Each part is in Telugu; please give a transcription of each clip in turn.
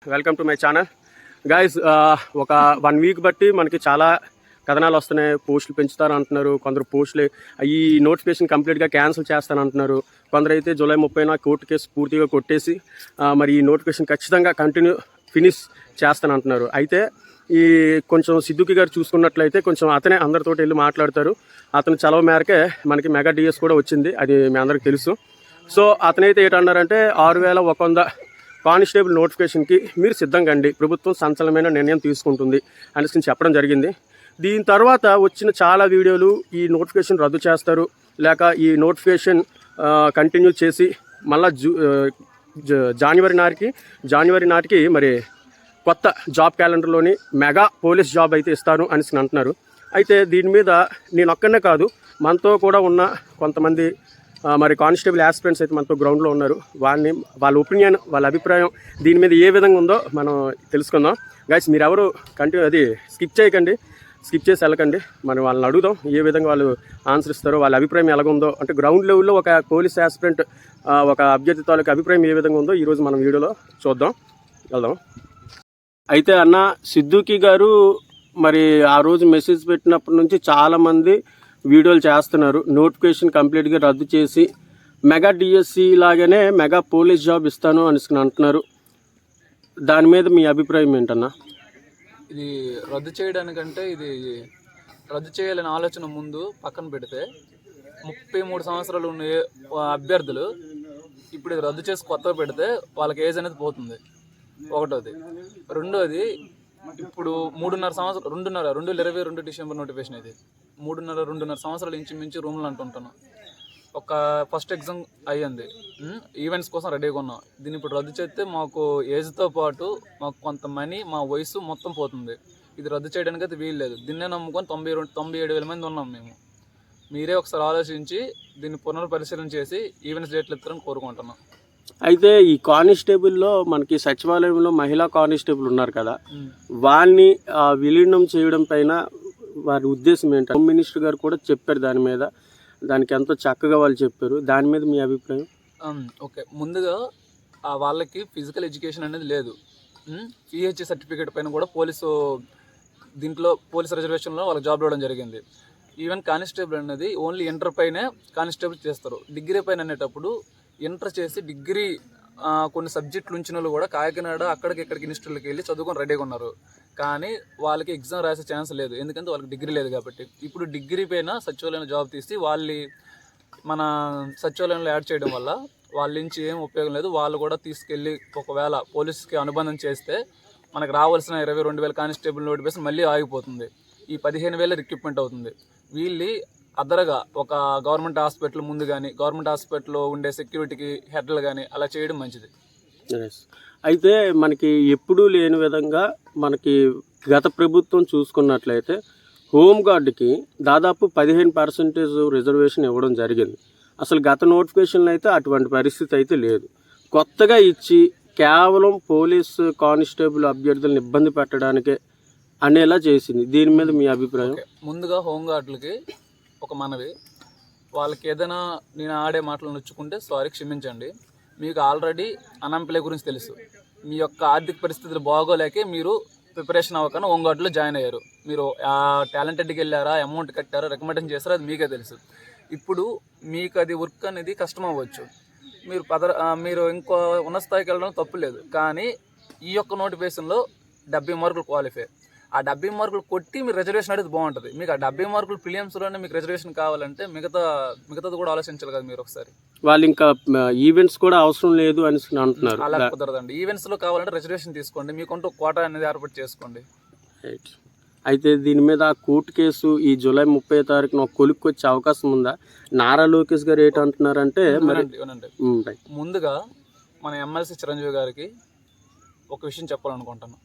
Welcome to my channel guys. ఒక 1 వీక్ బట్టి మనకి చాలా కథనాలు వస్తున్నాయి. పోస్టులు పెంచుతారు అంటున్నారు, కొందరు పోస్టులు ఈ నోటిఫికేషన్ కంప్లీట్గా క్యాన్సిల్ చేస్తానంటున్నారు. కొందరు అయితే జూలై 30న కోర్టు కేసు పూర్తిగా కొట్టేసి మరి ఈ నోటిఫికేషన్ ఖచ్చితంగా ఫినిష్ చేస్తానంటున్నారు. అయితే ఈ కొంచెం సిద్దుకి గారు చూసుకున్నట్లయితే కొంచెం అతనే అందరితోటి వెళ్ళి మాట్లాడతారు. అతను చలవ మేరకే మనకి మెగా డిఎస్ కూడా వచ్చింది, అది మీ అందరికి తెలుసు. సో అతనైతే ఏంటన్నారంటే 6100 కానిస్టేబుల్ నోటిఫికేషన్కి మీరు సిద్ధంగా అండి, ప్రభుత్వం సంచలనమైన నిర్ణయం తీసుకుంటుంది అనేసి చెప్పడం జరిగింది. దీని తర్వాత వచ్చిన చాలా వీడియోలు ఈ నోటిఫికేషన్ రద్దు చేస్తారు, లేక ఈ నోటిఫికేషన్ కంటిన్యూ చేసి మళ్ళీ జనవరి నాటికి మరి కొత్త జాబ్ క్యాలెండర్లోని మెగా పోలీస్ జాబ్ అయితే ఇస్తారు అనేసి అంటున్నారు. అయితే దీని మీద నేను ఒక్కనే కాదు, మనతో కూడా ఉన్న కొంతమంది మరి కానిస్టేబుల్ యాస్పిరెంట్స్ అయితే మనతో గ్రౌండ్లో ఉన్నారు. వాళ్ళ ఒపీనియన్, వాళ్ళ అభిప్రాయం దీని మీద ఏ విధంగా ఉందో మనం తెలుసుకుందాం. గైస్, మీరు ఎవరు స్కిప్ చేయకండి, స్కిప్ చేసి వెళ్ళకండి. మనం వాళ్ళని అడుగుదాం ఏ విధంగా వాళ్ళు ఆన్సర్ ఇస్తారో, వాళ్ళ అభిప్రాయం ఎలాగుందో. అంటే గ్రౌండ్ లెవెల్లో ఒక పోలీస్ యాస్పిరెంట్ ఒక అభ్యర్థి తాలూకు అభిప్రాయం ఏ విధంగా ఉందో ఈరోజు మనం వీడియోలో చూద్దాం, వెళ్దాం. అయితే అన్న సిద్దుకి గారు మరి ఆ రోజు మెసేజ్ పెట్టినప్పటి నుంచి చాలామంది వీడియోలు చేస్తున్నారు. నోటిఫికేషన్ కంప్లీట్గా రద్దు చేసి మెగా డిఎస్సి లాగానే మెగా పోలీస్ జాబ్ ఇస్తాను అని అంటున్నారు. దాని మీద మీ అభిప్రాయం ఏంటన్నా? ఇది రద్దు చేయడానికంటే ఇది రద్దు చేయాలనే ఆలోచన ముందు పక్కన పెడితే 33 సంవత్సరాలు ఉన్న అభ్యర్థులు ఇప్పుడు ఇది రద్దు చేసి కొత్తగా పెడితే వాళ్ళకి ఏజ్ అనేది పోతుంది, ఒకటోది. రెండోది, ఇప్పుడు 2022 డిసెంబర్ నోటిఫికేషన్ ఇది 2.5 సంవత్సరాలు ఇంచుమించు రూమ్లో అంటుంటాను. ఒక ఫస్ట్ ఎగ్జామ్ అయ్యింది, ఈవెంట్స్ కోసం రెడీగా ఉన్నాం. దీన్ని ఇప్పుడు రద్దు చేస్తే మాకు ఏజ్తో పాటు మాకు కొంత మనీ, మా వయసు మొత్తం పోతుంది. ఇది రద్దు చేయడానికి అయితే వీలు లేదు. దీన్నే నమ్ముకొని 97,000 మంది ఉన్నాం మేము. మీరే ఒకసారి ఆలోచించి దీన్ని పునర్పరిశీలన చేసి ఈవెంట్స్ డేట్లు ఇస్తారని కోరుకుంటున్నాం. అయితే ఈ కానిస్టేబుల్లో మనకి సచివాలయంలో మహిళా కానిస్టేబుల్ ఉన్నారు కదా, వాళ్ళని విలీనం చేయడం పైన వారి ఉద్దేశం ఏంటి? హోమ్ మినిస్టర్ గారు కూడా చెప్పారు దాని మీద, దానికి ఎంతో చక్కగా వాళ్ళు చెప్పారు. దాని మీద మీ అభిప్రాయం? ఓకే, ముందుగా వాళ్ళకి ఫిజికల్ ఎడ్యుకేషన్ అనేది లేదు. పిహెచ్ సర్టిఫికేట్ పైన కూడా దీంట్లో పోలీస్ రిజర్వేషన్లో వాళ్ళకి జాబ్ ఇవ్వడం జరిగింది. ఈవెన్ కానిస్టేబుల్ అనేది ఓన్లీ ఇంటర్ పైనే కానిస్టేబుల్ చేస్తారు. డిగ్రీ పైన అనేటప్పుడు ఇంటర్ చేసి డిగ్రీ కొన్ని సబ్జెక్టులు ఉంచిన వాళ్ళు కూడా కాకినాడ అక్కడికి ఇన్స్టిట్యూట్కి వెళ్ళి చదువుకొని రెడీగా ఉన్నారు. కానీ వాళ్ళకి ఎగ్జామ్ రాసే ఛాన్స్ లేదు, ఎందుకంటే వాళ్ళకి డిగ్రీ లేదు కాబట్టి. ఇప్పుడు డిగ్రీ పైన సచివాలయంలో జాబ్ తీసి మన సచివాలయంలో యాడ్ చేయడం వల్ల వాళ్ళ నుంచి ఏం ఉపయోగం లేదు. వాళ్ళు కూడా తీసుకెళ్ళి ఒకవేళ పోలీస్కి అనుబంధం చేస్తే మనకు రావాల్సిన 22,000 కానిస్టేబుల్ నోటిఫికేషన్ మళ్ళీ ఆగిపోతుంది. ఈ 15,000 రిక్రూట్మెంట్ అవుతుంది. వీళ్ళు అదరగా ఒక గవర్నమెంట్ హాస్పిటల్ ముందు కానీ, గవర్నమెంట్ హాస్పిటల్లో ఉండే సెక్యూరిటీకి హెడ్లు కానీ అలా చేయడం మంచిది. అయితే మనకి ఎప్పుడూ లేని విధంగా మనకి గత ప్రభుత్వం చూసుకున్నట్లయితే హోంగార్డుకి దాదాపు 15% రిజర్వేషన్ ఇవ్వడం జరిగింది. అసలు గత నోటిఫికేషన్లో అయితే అటువంటి పరిస్థితి అయితే లేదు. కొత్తగా ఇచ్చి కేవలం పోలీసు కానిస్టేబుల్ అభ్యర్థులను ఇబ్బంది పెట్టడానికే అనేలా చేసింది. దీని మీద మీ అభిప్రాయం? ముందుగా హోంగార్డులకి ఒక మనవి, వాళ్ళకి ఏదైనా నేను ఆడే మాటలు నొచ్చుకుంటే సారీ, క్షమించండి. మీకు ఆల్రెడీ అన్ఎంప్లాయ్ గురించి తెలుసు. మీ యొక్క ఆర్థిక పరిస్థితులు బాగోలేకే మీరు ప్రిపరేషన్ అవ్వకుండా హోంగార్డులో జాయిన్ అయ్యారు. మీరు టాలెంటెడ్కి వెళ్ళారా, అమౌంట్ కట్టారా, రికమెండేషన్ చేస్తారా, అది మీకే తెలుసు. ఇప్పుడు మీకు అది వర్క్ అనేది కష్టం అవ్వచ్చు. మీరు ఇంకో ఉన్నత స్థాయికి వెళ్ళడం తప్పు లేదు. కానీ ఈ యొక్క నోటిఫికేషన్లో 70 మార్కులు క్వాలిఫై. ఆ 70 మార్కులు కొట్టి మీరు రిజర్వేషన్ అనేది బాగుంటుంది. మీకు ఆ 70 మార్కులు ప్రిలిమ్స్లోనే మీకు రిజర్వేషన్ కావాలంటే మిగతాది కూడా ఆలోచించాలి కదా మీరు ఒకసారి. వాళ్ళు ఇంకా ఈవెంట్స్ కూడా అవసరం లేదు అని అంటున్నారు. అలా కుదరదండి. ఈవెంట్స్లో కావాలంటే రిజర్వేషన్ తీసుకోండి, మీకుంటూ కోటా అనేది ఏర్పాటు చేసుకోండి. అయితే దీని మీద కోర్టు కేసు ఈ జూలై 30వ తారీఖున కొలిక్కి వచ్చే అవకాశం ఉందా? నారా లోకేష్ గారు ఏంటంటున్నారంటే, ముందుగా మన ఎమ్మెల్సీ చిరంజీవి గారికి ఒక విషయం చెప్పాలనుకుంటాను.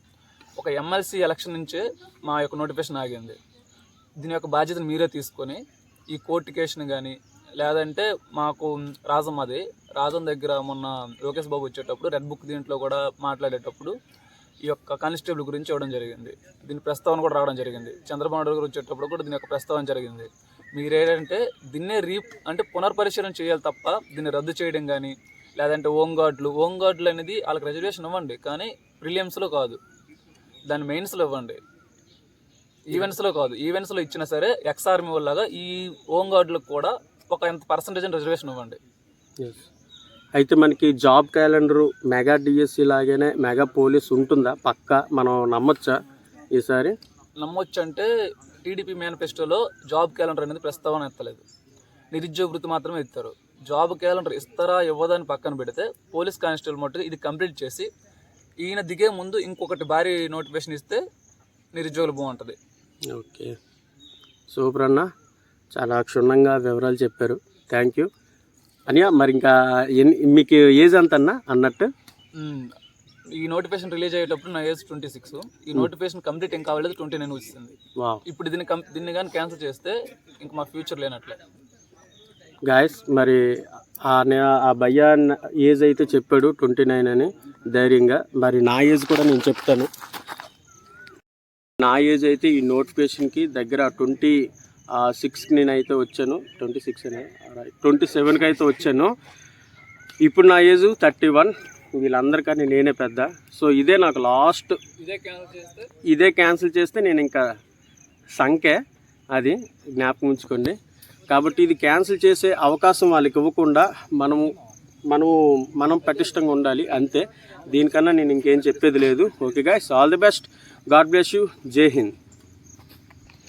ఒక ఎమ్మెల్సీ ఎలక్షన్ నుంచే మా యొక్క నోటిఫికేషన్ ఆగింది. దీని యొక్క బాధ్యతను మీరే తీసుకొని ఈ కోర్టు కేసును కానీ, లేదంటే మాకు రాజం దగ్గర మొన్న లోకేష్ బాబు వచ్చేటప్పుడు రెడ్ బుక్ దీంట్లో కూడా మాట్లాడేటప్పుడు ఈ యొక్క కానిస్టేబుల్ గురించి ఇవ్వడం జరిగింది. దీని ప్రస్తావన కూడా రావడం జరిగింది. చంద్రబాబు నాయుడు గారు వచ్చేటప్పుడు కూడా దీని యొక్క ప్రస్తావన జరిగింది. మీరేంటంటే దీన్నే పునర్పరిశీలన చేయాలి తప్ప దీన్ని రద్దు చేయడం కానీ, లేదంటే హోంగార్డులు అనేది వాళ్ళకి రిజర్వేషన్ ఇవ్వండి, కానీ ప్రిలియమ్స్లో కాదు, దాన్ని మెయిన్స్లో ఇవ్వండి. ఈవెంట్స్లో కాదు, ఈవెంట్స్లో ఇచ్చినా సరే ఎక్స్ ఆర్మీ వాళ్ళగా ఈ హోంగార్డులకు కూడా ఒక ఎంత పర్సంటేజ్ రిజర్వేషన్ ఇవ్వండి. అయితే మనకి జాబ్ క్యాలెండరు మెగా డిఎస్సి లాగానే మెగా పోలీస్ ఉంటుందా? పక్కా మనం నమ్మొచ్చా ఈసారి? నమ్మొచ్చు అంటే టీడీపీ మేనిఫెస్టోలో జాబ్ క్యాలెండర్ అనేది ప్రస్తావన ఎత్తలేదు, నిరుద్యోగ వృత్తి మాత్రమే ఇస్తారు. జాబ్ క్యాలెండర్ ఇస్తారా ఇవ్వదని పక్కన పెడితే పోలీస్ కానిస్టేబుల్ మట్టుకు ఇది కంప్లీట్ చేసి ఈయన దిగే ముందు ఇంకొకటి భారీ నోటిఫికేషన్ ఇస్తే నిరుద్యోగులు బాగుంటుంది. ఓకే, సూపర్ అన్న, చాలా క్షుణ్ణంగా వివరాలు చెప్పారు. థ్యాంక్ యూ అనియా. మరి ఇంకా మీకు ఏజ్ ఎంత అన్న అన్నట్టు? ఈ నోటిఫికేషన్ రిలీజ్ అయ్యేటప్పుడు నా ఏజ్ 26. ఈ నోటిఫికేషన్ కంప్లీట్ ఇంకా అవ్వలేదు, 29 వచ్చింది. ఇప్పుడు దీన్ని కానీ క్యాన్సిల్ చేస్తే ఇంకా మా ఫ్యూచర్ లేనట్లే. గాయస్, మరి ఆ భయ్యా ఏజ్ అయితే చెప్పాడు 29 అని ధైర్యంగా. మరి నా ఏజ్ కూడా నేను చెప్తాను. నా ఏజ్ అయితే ఈ నోటిఫికేషన్కి దగ్గర 26కి నేనైతే వచ్చాను. 27కి అయితే వచ్చాను. ఇప్పుడు నా ఏజ్ 31. వీళ్ళందరికన్నా నేనే పెద్ద. సో ఇదే నాకు లాస్ట్. ఇదే క్యాన్సిల్ చేస్తే నేను ఇంకా సంఖ్య అది జ్ఞాపకం ఉంచుకోండి. కాబట్టి ఇది క్యాన్సిల్ చేసే అవకాశం వాళ్ళకి ఇవ్వకుండా మనం పటిష్టంగా ఉండాలి అంతే. దీనికన్నా నేను ఇంకేం చెప్పేది లేదు. Okay guys, all the best. God bless you. జై హింద్.